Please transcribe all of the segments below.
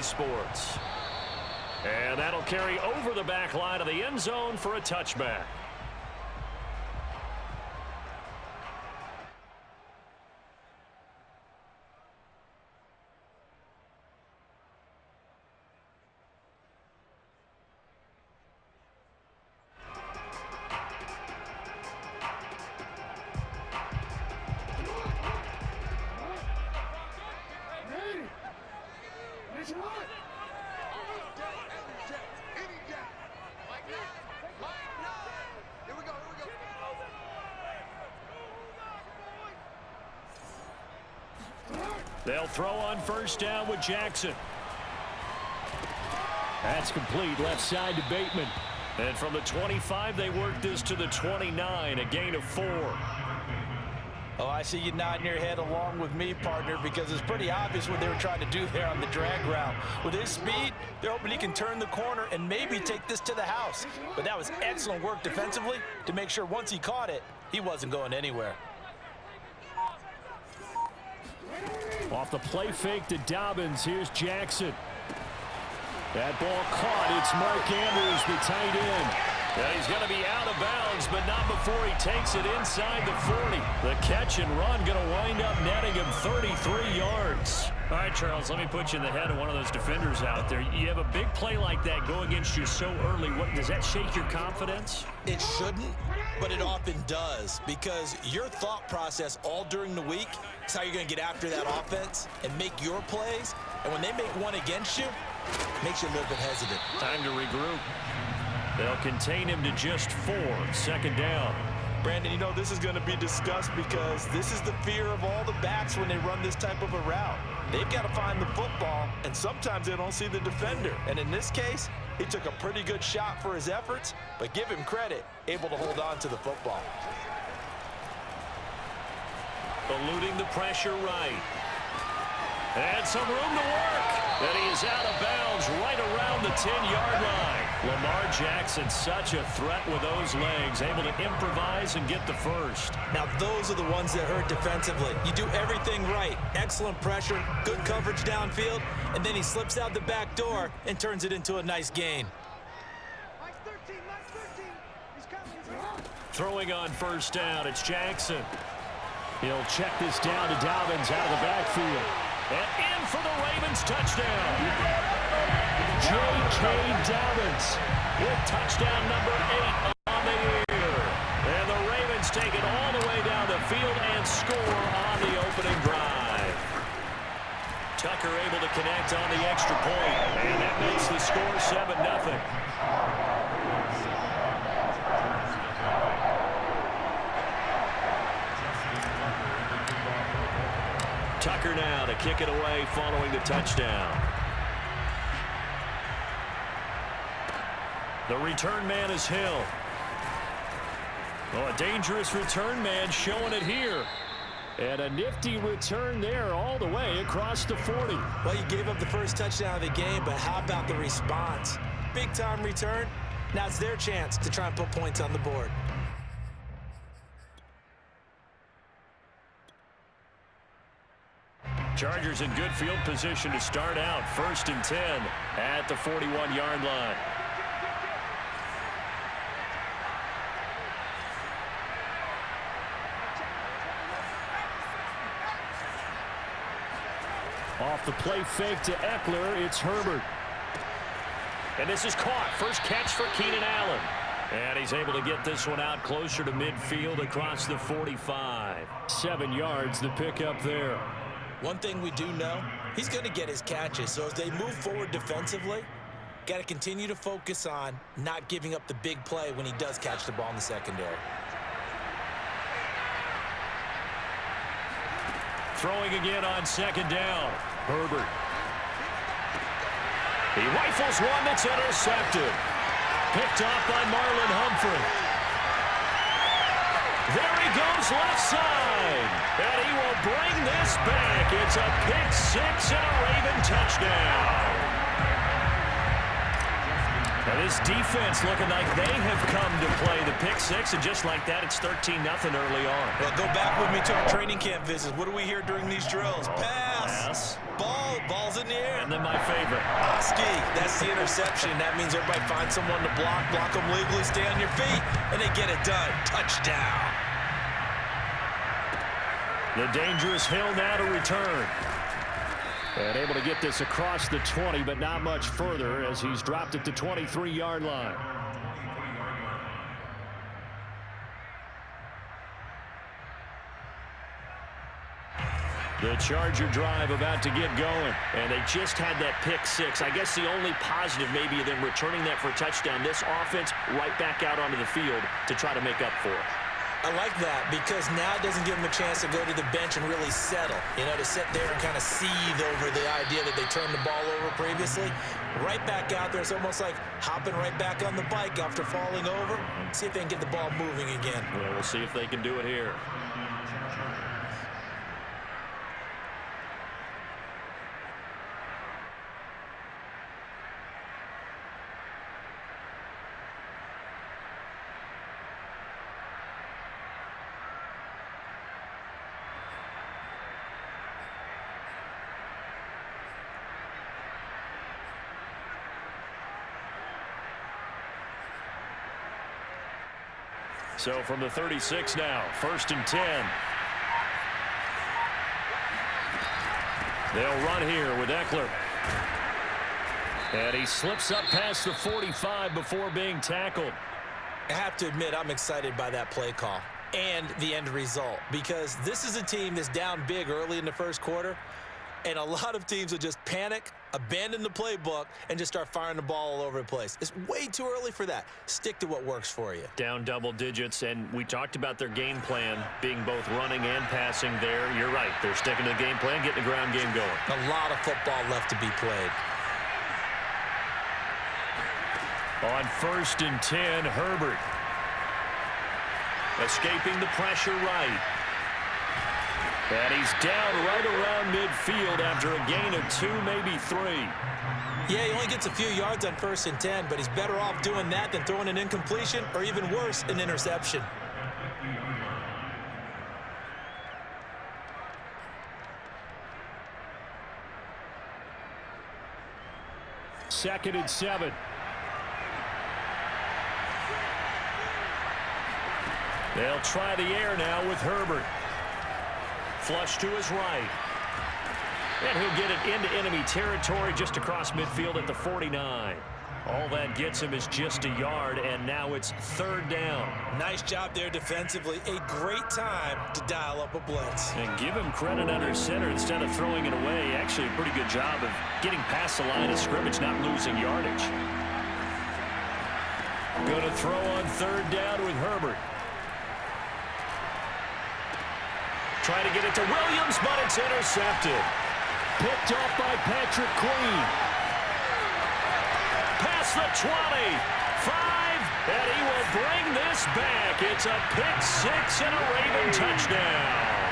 Sports. And that'll carry over the back line of the end zone for a touchback. They'll throw on first down with Jackson. That's complete left side to Bateman. And from the 25, they work this to the 29, a gain of 4. Oh, I see you nodding your head along with me, partner, because it's pretty obvious what they were trying to do there on the drag route. With his speed, they're hoping he can turn the corner and maybe take this to the house. But that was excellent work defensively to make sure once he caught it, he wasn't going anywhere. Off the play fake to Dobbins, here's Jackson. That ball caught. It's Mark Andrews, the tight end. Yeah, he's going to be out of bounds, but not before he takes it inside the 40. The catch and run going to wind up netting him 33 yards. All right, Charles, let me put you in the head of one of those defenders out there. You have a big play like that go against you so early. Does that shake your confidence? It shouldn't, but it often does, because your thought process all during the week is how you're going to get after that offense and make your plays. And when they make one against you, it makes you a little bit hesitant. Time to regroup. They'll contain him to just 4. Second down. Brandon, you know this is going to be discussed because this is the fear of all the backs when they run this type of a route. They've got to find the football, and sometimes they don't see the defender. And in this case, he took a pretty good shot for his efforts, but give him credit, able to hold on to the football. Eluding the pressure right. And some room to work. And he is out of bounds right around the 10-yard line. Lamar Jackson, such a threat with those legs, able to improvise and get the first. Now, those are the ones that hurt defensively. You do everything right. Excellent pressure, good coverage downfield, and then he slips out the back door and turns it into a nice gain. Throwing on first down, it's Jackson. He'll check this down to Dobbins out of the backfield. And in for the Ravens touchdown. J.K. Dobbins with touchdown number 8 on the year. And the Ravens take it all the way down the field and score on the opening drive. Tucker able to connect on the extra point. And that makes the score 7-0. Tucker now to kick it away following the touchdown. The return man is Hill. Oh, a dangerous return man showing it here. And a nifty return there all the way across the 40. Well, you gave up the first touchdown of the game, but how about the response? Big-time return. Now it's their chance to try and put points on the board. Chargers in good field position to start out. 1st and 10 at the 41-yard line. Off the play fake to Eckler, it's Herbert. And this is caught. First catch for Keenan Allen. And he's able to get this one out closer to midfield across the 45. 7 yards, the pickup there. One thing we do know, he's going to get his catches. So as they move forward defensively, got to continue to focus on not giving up the big play when he does catch the ball in the secondary. Throwing again on second down. Herbert. He rifles one that's intercepted. Picked off by Marlon Humphrey. There he goes left side. And he will bring this back. It's a pick 6 and a Raven touchdown. Now this defense looking like they have come to play the pick 6, and just like that, it's 13-0 early on. Well, go back with me to our training camp visits. What do we hear during these drills? Pass. Ball ball's in the air. And then my favorite. Oski, that's the interception. That means everybody finds someone to block them legally, stay on your feet, and they get it done. Touchdown. The dangerous Hill now to return. And able to get this across the 20, but not much further as he's dropped at the 23-yard line. The Charger drive about to get going. And they just had that pick six. I guess the only positive maybe of them returning that for a touchdown. This offense right back out onto the field to try to make up for it. I like that because now it doesn't give them a chance to go to the bench and really settle. You know, to sit there and kind of seethe over the idea that they turned the ball over previously. Right back out there. It's almost like hopping right back on the bike after falling over. See if they can get the ball moving again. Well, we'll see if they can do it here. So from the 36 now, 1st and 10. They'll run here with Eckler. And he slips up past the 45 before being tackled. I have to admit, I'm excited by that play call and the end result because this is a team that's down big early in the first quarter, and a lot of teams will just panic, abandon the playbook, and just start firing the ball all over the place. It's way too early for that. Stick to what works for you. Down double digits, and we talked about their game plan being both running and passing there. You're right. They're sticking to the game plan, getting the ground game going. A lot of football left to be played. On 1st and 10, Herbert. Escaping the pressure right. And he's down right around midfield after a gain of 2, maybe 3. Yeah, he only gets a few yards on 1st and 10, but he's better off doing that than throwing an incompletion or even worse, an interception. Second and 7. They'll try the air now with Herbert. Flush to his right. And he'll get it into enemy territory just across midfield at the 49. All that gets him is just a yard, and now it's 3rd down. Nice job there defensively. A great time to dial up a blitz. And give him credit under center instead of throwing it away. Actually, a pretty good job of getting past the line of scrimmage, not losing yardage. Going to throw on 3rd down with Herbert. Try to get it to Williams, but it's intercepted. Picked off by Patrick Queen. Past the 20. 5, and he will bring this back. It's a pick 6 and a Raven touchdown.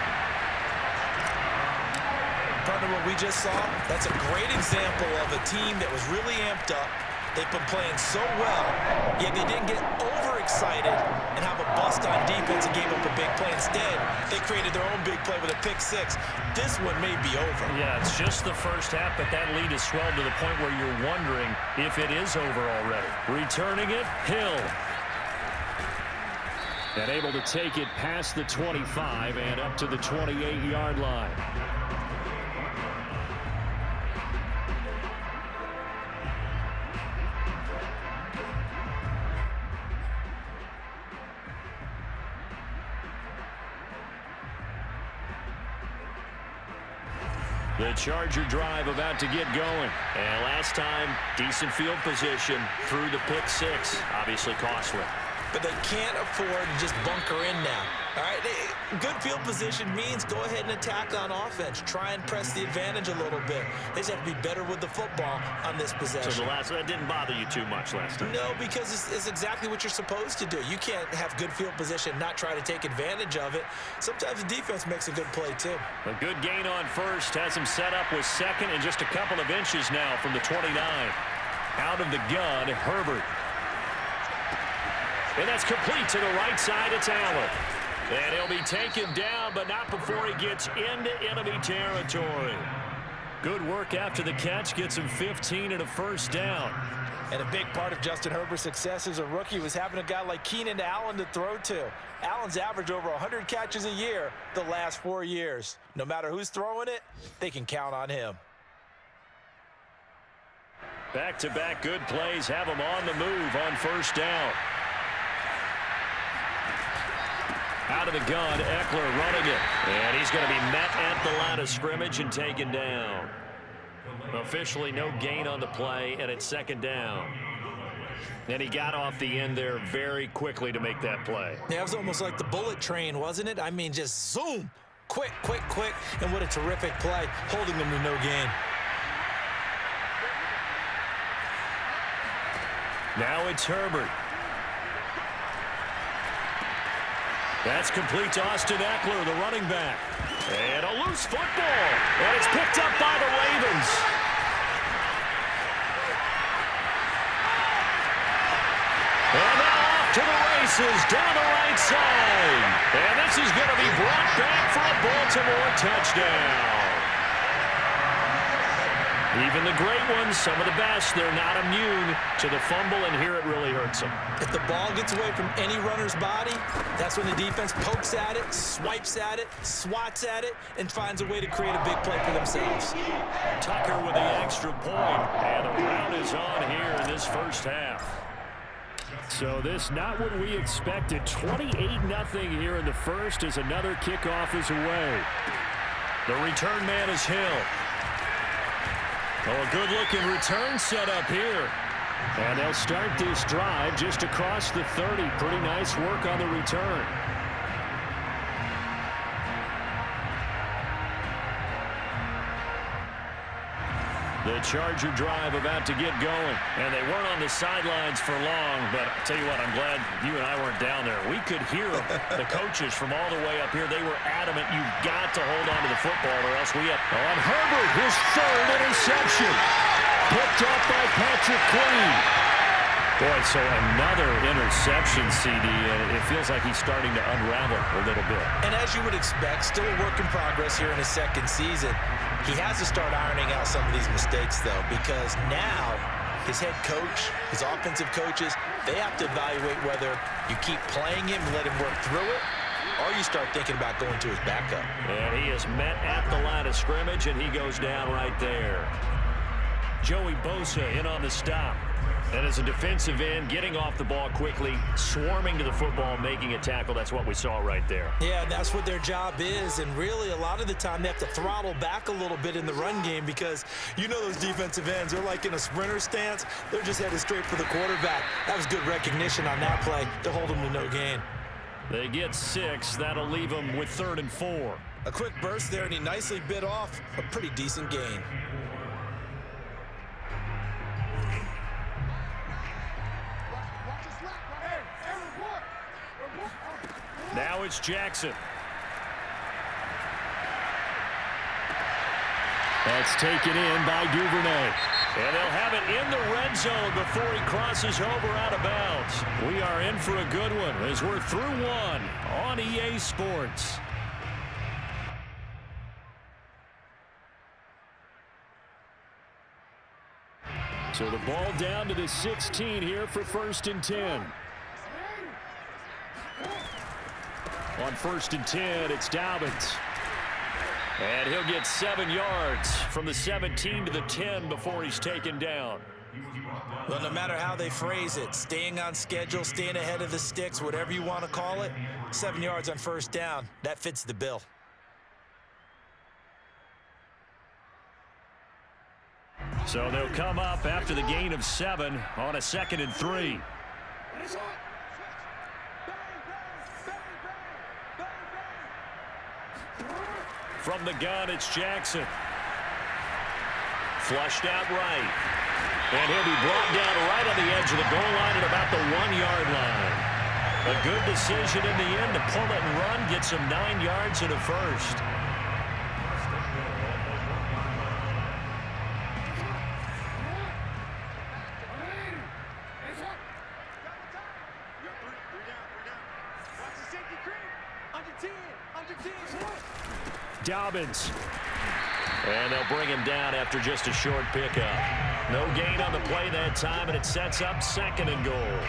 Partner, what we just saw, that's a great example of a team that was really amped up. They've been playing so well, yet they didn't get overexcited and have a bust on defense and gave up a big play. Instead, they created their own big play with a pick 6. This one may be over. Yeah, it's just the first half, but that lead has swelled to the point where you're wondering if it is over already. Returning it, Hill. And able to take it past the 25 and up to the 28-yard line. The Charger drive about to get going. And last time, decent field position through the pick 6. Obviously costly. But they can't afford to just bunker in now. All right, good field position means go ahead and attack on offense. Try and press the advantage a little bit. They just have to be better with the football on this possession. So that didn't bother you too much last time? No, because it's exactly what you're supposed to do. You can't have good field position, not try to take advantage of it. Sometimes the defense makes a good play, too. A good gain on 1st has him set up with 2nd and just a couple of inches now from the 29. Out of the gun, Herbert. And that's complete to the right side. It's Allen. And he'll be taken down, but not before he gets into enemy territory. Good work after the catch. Gets him 15 and a first down. And a big part of Justin Herbert's success as a rookie was having a guy like Keenan Allen to throw to. Allen's averaged over 100 catches a year the last 4 years. No matter who's throwing it, they can count on him. Back-to-back good plays have him on the move on first down. Out of the gun, Eckler running it. And he's going to be met at the line of scrimmage and taken down. Officially no gain on the play, and it's second down. And he got off the end there very quickly to make that play. Yeah, it was almost like the bullet train, wasn't it? I mean, just zoom. Quick, quick, quick. And what a terrific play, holding them to no gain. Now it's Herbert. That's complete to Austin Eckler, the running back. And a loose football. And it's picked up by the Ravens. And now off to the races down the right side. And this is going to be brought back for a Baltimore touchdown. Even the great ones, some of the best, they're not immune to the fumble, and here it really hurts them. If the ball gets away from any runner's body, that's when the defense pokes at it, swipes at it, swats at it, and finds a way to create a big play for themselves. Tucker with the extra point, and the round is on here in this first half. So this not what we expected. 28-0 here in the first as another kickoff is away. The return man is Hill. Oh, a good-looking return set up here. And they'll start this drive just across the 30. Pretty nice work on the return. The Charger drive about to get going. And they weren't on the sidelines for long, but I'll tell you what, I'm glad you and I weren't down there. We could hear the coaches from all the way up here. They were adamant, you've got to hold on to the football or else we have... On Herbert, his third interception. Picked up by Patrick Queen. Boy, so another interception, CD. It feels like he's starting to unravel a little bit. And as you would expect, still a work in progress here in his second season. He has to start ironing out some of these mistakes, though, because now his head coach, his offensive coaches, they have to evaluate whether you keep playing him and let him work through it, or you start thinking about going to his backup. And he is met at the line of scrimmage, and he goes down right there. Joey Bosa in on the stop. And as a defensive end, getting off the ball quickly, swarming to the football, making a tackle. That's what we saw right there. Yeah, and that's what their job is. And really, a lot of the time, they have to throttle back a little bit in the run game because you know those defensive ends, they're like in a sprinter stance. They're just headed straight for the quarterback. That was good recognition on that play to hold them to no gain. They get 6. That'll leave them with 3rd and 4. A quick burst there, and he nicely bit off a pretty decent gain. Now it's Jackson. That's taken in by Duvernay. And they'll have it in the red zone before he crosses over out of bounds. We are in for a good one as we're through one on EA Sports. So the ball down to the 16 here for 1st and 10. On 1st and 10, it's Dobbins. And he'll get 7 yards from the 17 to the 10 before he's taken down. Well, no matter how they phrase it, staying on schedule, staying ahead of the sticks, whatever you want to call it, 7 yards on 1st down, that fits the bill. So they'll come up after the gain of 7 on a 2nd and 3. From the gun, it's Jackson. Flushed out right. And he'll be brought down right on the edge of the goal line at about the 1-yard line. A good decision in the end to pull it and run, gets him 9 yards and a first. Dobbins. And they'll bring him down after just a short pickup. No gain on the play that time, and it sets up 2nd and goal.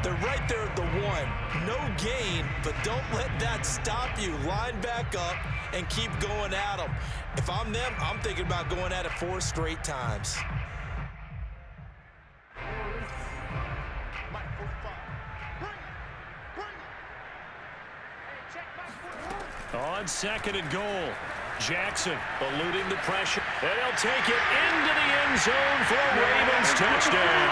They're right there at the 1. No gain, but don't let that stop you. Line back up and keep going at them. If I'm them, I'm thinking about going at it 4 straight times. On 2nd and goal, Jackson eluding the pressure. And he'll take it into the end zone for a Ravens touchdown.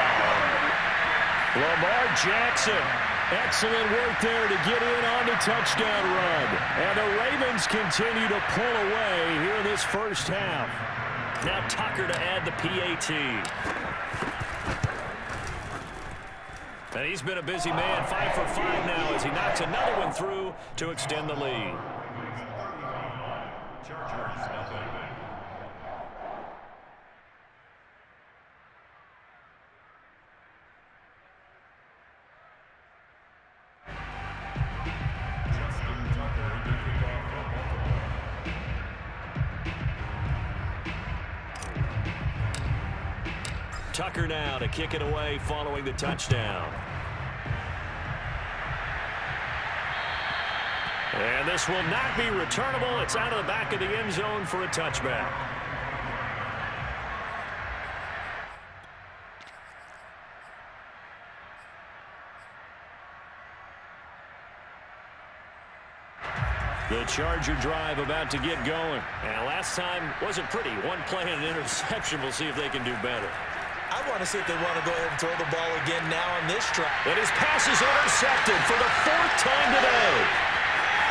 Lamar Jackson, excellent work there to get in on the touchdown run. And the Ravens continue to pull away here in this first half. Now Tucker to add the PAT. And he's been a busy man, 5 for 5 now as he knocks another one through to extend the lead. Tucker now to kick it away following the touchdown. And this will not be returnable. It's out of the back of the end zone for a touchback. The Charger drive about to get going. And last time wasn't pretty. One play and an interception. We'll see if they can do better. I want to see if they want to go ahead and throw the ball again now on this drive. And his pass is intercepted for the 4th time today.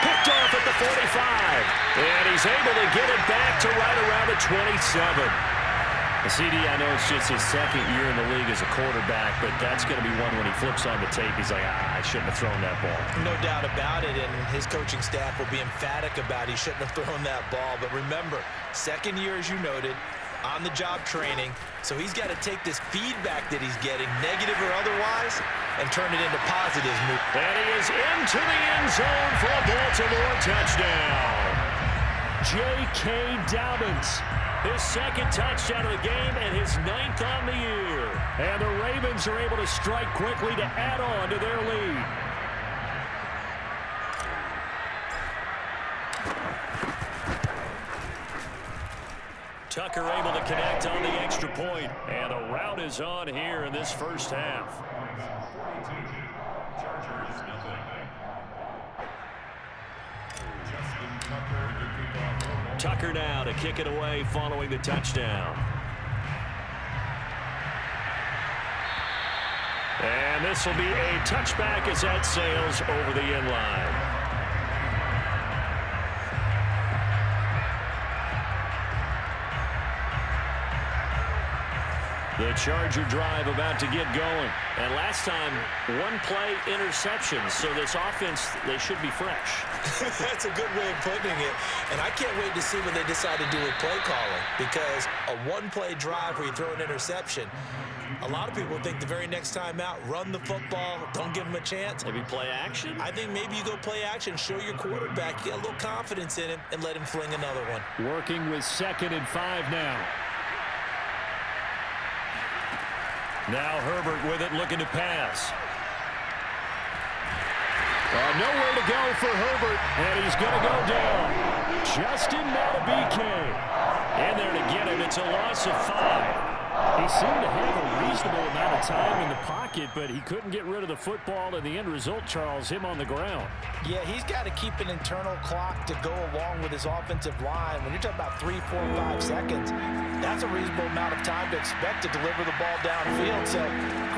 Picked off at the 45. And he's able to get it back to right around the 27. The CD, I know it's just his 2nd year in the league as a quarterback, but that's going to be one when he flips on the tape. He's like, I shouldn't have thrown that ball. No doubt about it, and his coaching staff will be emphatic about he shouldn't have thrown that ball. But remember, 2nd year, as you noted, on-the-job training, so he's got to take this feedback that he's getting, negative or otherwise, and turn it into positives. And he is into the end zone for a Baltimore touchdown. J.K. Dobbins, his 2nd touchdown of the game and his 9th on the year. And the Ravens are able to strike quickly to add on to their lead. Tucker able to connect on the extra point. And a rout is on here in this first half. Tucker now to kick it away following the touchdown. And this will be a touchback as that sails over the end line. The Charger drive about to get going. And last time, 1 play interception. So this offense, they should be fresh. That's a good way of putting it. And I can't wait to see what they decide to do with play calling. Because a 1-play drive where you throw an interception, a lot of people think the very next time out, run the football, don't give them a chance. Maybe play action? I think maybe you go play action, show your quarterback, get a little confidence in him, and let him fling another one. Working with 2nd and 5 now. Now Herbert with it, looking to pass. Nowhere to go for Herbert, and he's going to go down. Justin Matabike in there to get him. It's a loss of 5. He seemed to have a reasonable amount of time in the pocket, but he couldn't get rid of the football, and the end result, Charles, him on the ground. Yeah, he's got to keep an internal clock to go along with his offensive line. When you're talking about 3, 4, 5 seconds, that's a reasonable amount of time to expect to deliver the ball downfield. So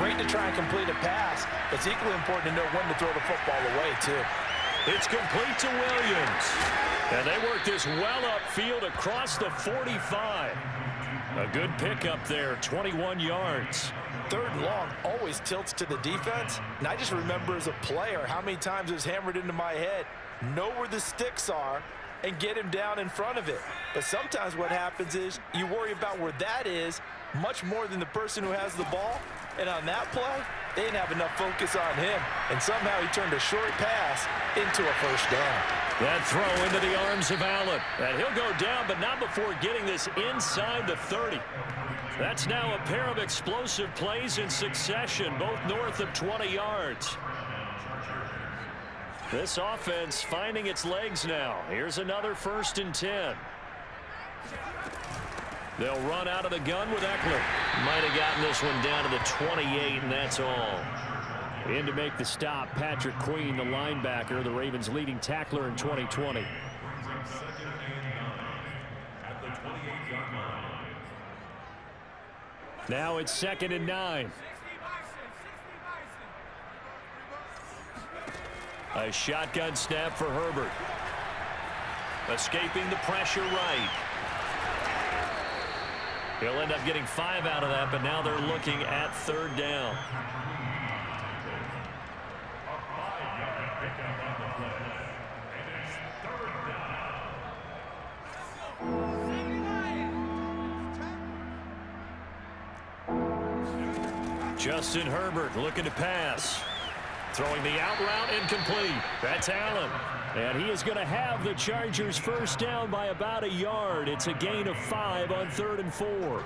great to try and complete a pass. It's equally important to know when to throw the football away, too. It's complete to Williams. And they work this well upfield across the 45. A good pickup there, 21 yards. 3rd and long always tilts to the defense. And I just remember as a player how many times it was hammered into my head. Know where the sticks are and get him down in front of it. But sometimes what happens is you worry about where that is, much more than the person who has the ball. And on that play, they didn't have enough focus on him. And somehow he turned a short pass into a first down. That throw into the arms of Allen. And he'll go down, but not before getting this inside the 30. That's now a pair of explosive plays in succession, both north of 20 yards. This offense finding its legs now. Here's another 1st and 10. They'll run out of the gun with Eckler. Might have gotten this one down to the 28, and that's all. In to make the stop, Patrick Queen, the linebacker, the Ravens' leading tackler in 2020. Now it's 2nd and 9. A shotgun snap for Herbert. Escaping the pressure right. He'll end up getting 5 out of that, but now they're looking at 3rd down. Justin Herbert looking to pass. Throwing the out route incomplete. That's Allen. And he is going to have the Chargers first down by about a yard. It's a gain of 5 on 3rd and 4.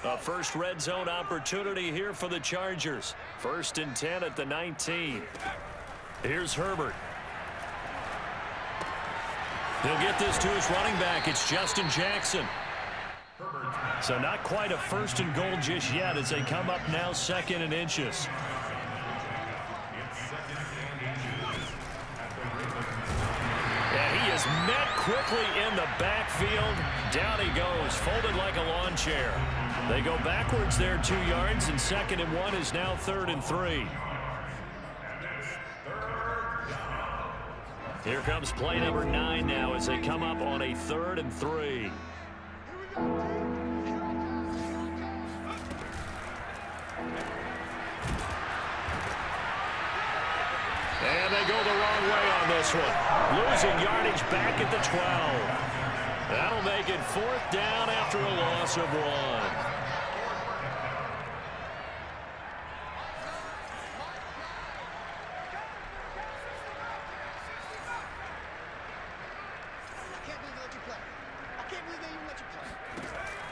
A first red zone opportunity here for the Chargers. 1st and 10 at the 19. Here's Herbert. He'll get this to his running back. It's Justin Jackson. So not quite a 1st and goal just yet as they come up now 2nd and inches. And he is met quickly in the backfield. Down he goes, folded like a lawn chair. They go backwards there 2 yards, and 2nd and 1 is now 3rd and 3. Here comes play number 9 now as they come up on a 3rd and 3. And they go the wrong way on this one. Losing yardage back at the 12. That'll make it 4th down after a loss of 1.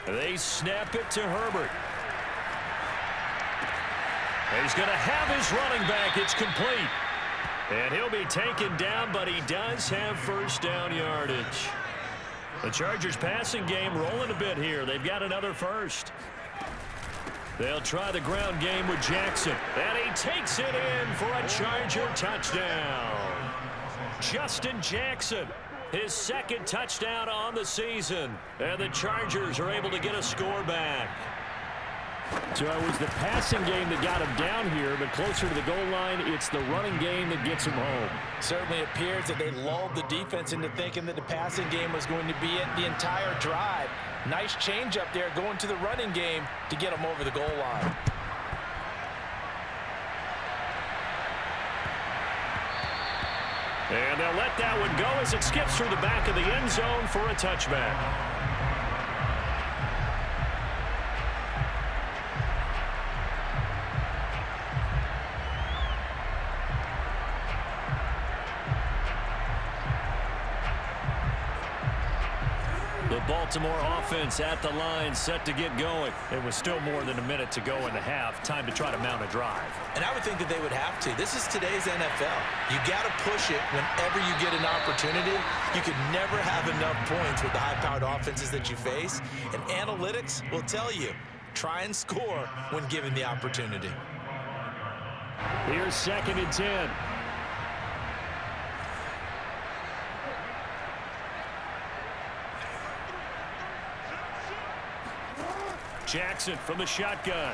They snap it to Herbert. He's going to have his running back. It's complete. And he'll be taken down, but he does have first down yardage. The Chargers passing game rolling a bit here. They've got another first. They'll try the ground game with Jackson. And he takes it in for a Charger touchdown. Justin Jackson. His 2nd touchdown on the season. And the Chargers are able to get a score back. So it was the passing game that got him down here, but closer to the goal line, it's the running game that gets him home. Certainly appears that they lulled the defense into thinking that the passing game was going to be it the entire drive. Nice change up there going to the running game to get him over the goal line. And they'll let that one go as it skips through the back of the end zone for a touchback. The Baltimore offense at the line, set to get going. It was still more than a minute to go in the half. Time to try to mount a drive. And I would think that they would have to. This is today's NFL. You got to push it whenever you get an opportunity. You could never have enough points with the high-powered offenses that you face. And analytics will tell you, try and score when given the opportunity. Here's 2nd and 10. Jackson from the shotgun.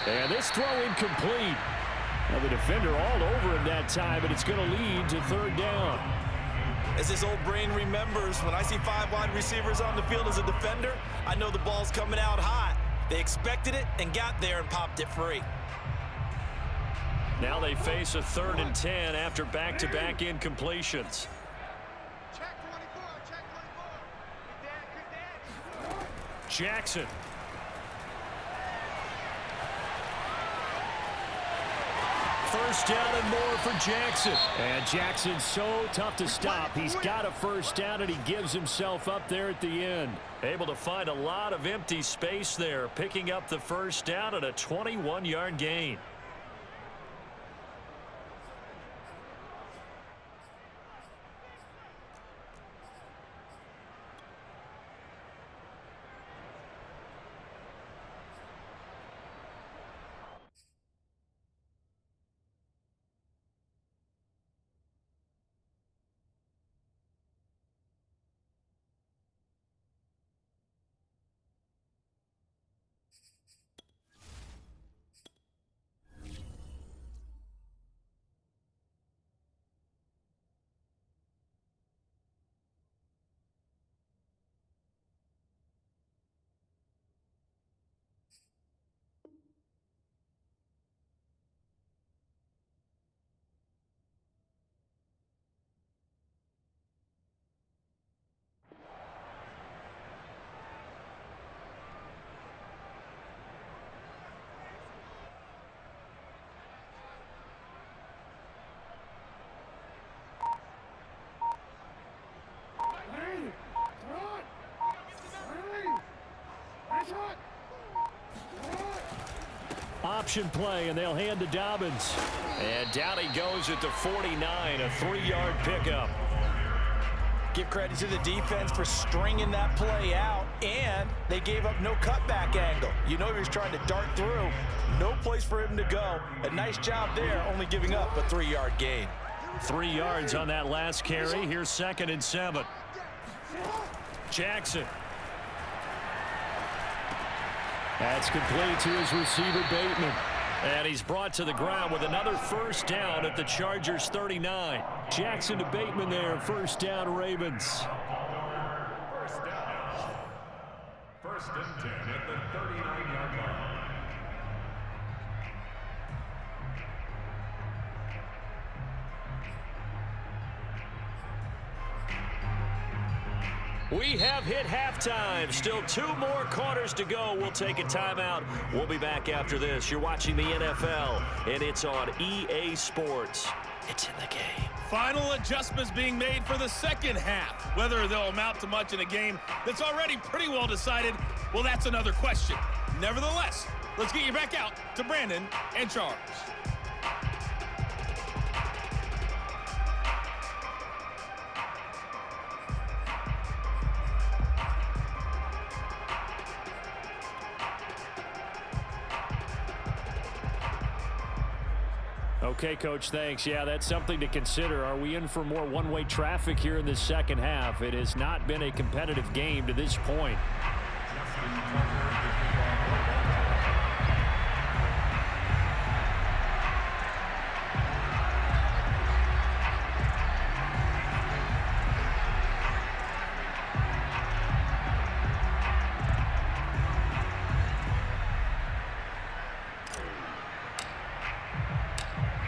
And this throw incomplete. Now the defender all over him that time, but it's going to lead to 3rd down. As this old brain remembers, when I see 5 wide receivers on the field as a defender, I know the ball's coming out hot. They expected it and got there and popped it free. Now they face a 3rd and 10 after back-to-back incompletions. Jackson. First down and more for Jackson. And Jackson's so tough to stop. He's got a first down, and he gives himself up there at the end. Able to find a lot of empty space there, picking up the first down at a 21-yard gain. Option play, and they'll hand to Dobbins. And down he goes at the 49, a 3-yard pickup. Give credit to the defense for stringing that play out, and they gave up no cutback angle. You know he was trying to dart through. No place for him to go. A nice job there, only giving up a 3-yard gain. 3 yards on that last carry. Here's 2nd and 7. Jackson. That's complete to his receiver, Bateman. And he's brought to the ground with another first down at the Chargers' 39. Jackson to Bateman there, first down, Ravens. First down. 1st and 10 at the 39-yard line. We have hit halftime. Still 2 more quarters to go. We'll take a timeout. We'll be back after this. You're watching the NFL, and it's on EA Sports. It's in the game. Final adjustments being made for the second half. Whether they'll amount to much in a game that's already pretty well decided, well, that's another question. Nevertheless, let's get you back out to Brandon and Charles. Okay, Coach, thanks. Yeah, that's something to consider. Are we in for more one-way traffic here in the second half? It has not been a competitive game to this point.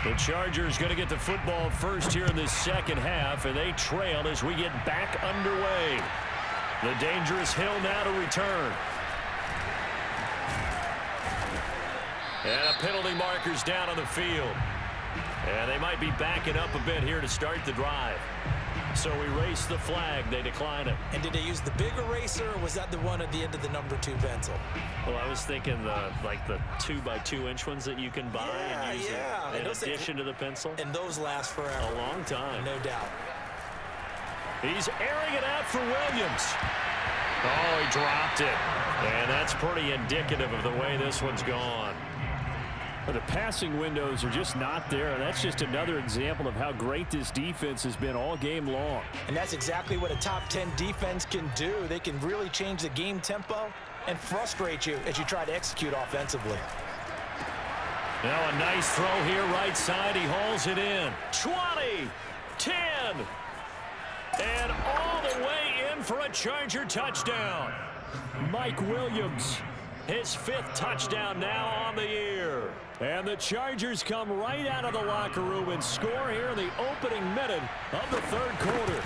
The Chargers going to get the football first here in the second half, and they trail as we get back underway. The dangerous Hill now to return. And a penalty marker's down on the field. And they might be backing up a bit here to start the drive. So we race the flag. They decline it. And did they use the big eraser, or was that the one at the end of the number 2 pencil? Well, I was thinking the 2x2-inch ones that you can buy and use in addition to the pencil. And those last forever. A long time. No doubt. He's airing it out for Williams. Oh, he dropped it. And that's pretty indicative of the way this one's gone. The passing windows are just not there. That's just another example of how great this defense has been all game long. And that's exactly what a top 10 defense can do. They can really change the game tempo and frustrate you as you try to execute offensively. Now a nice throw here right side. He hauls it in. 20, 10, and all the way in for a Charger touchdown. Mike Williams, his 5th touchdown now on the year. And the Chargers come right out of the locker room and score here in the opening minute of the 3rd quarter.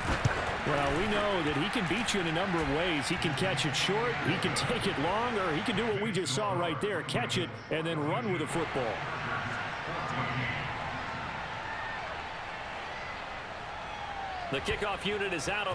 Well, we know know that he can beat you in a number of ways. He can catch it short, he can take it long, or he can do what we just saw right there, catch it and then run with the football. The kickoff unit is out on the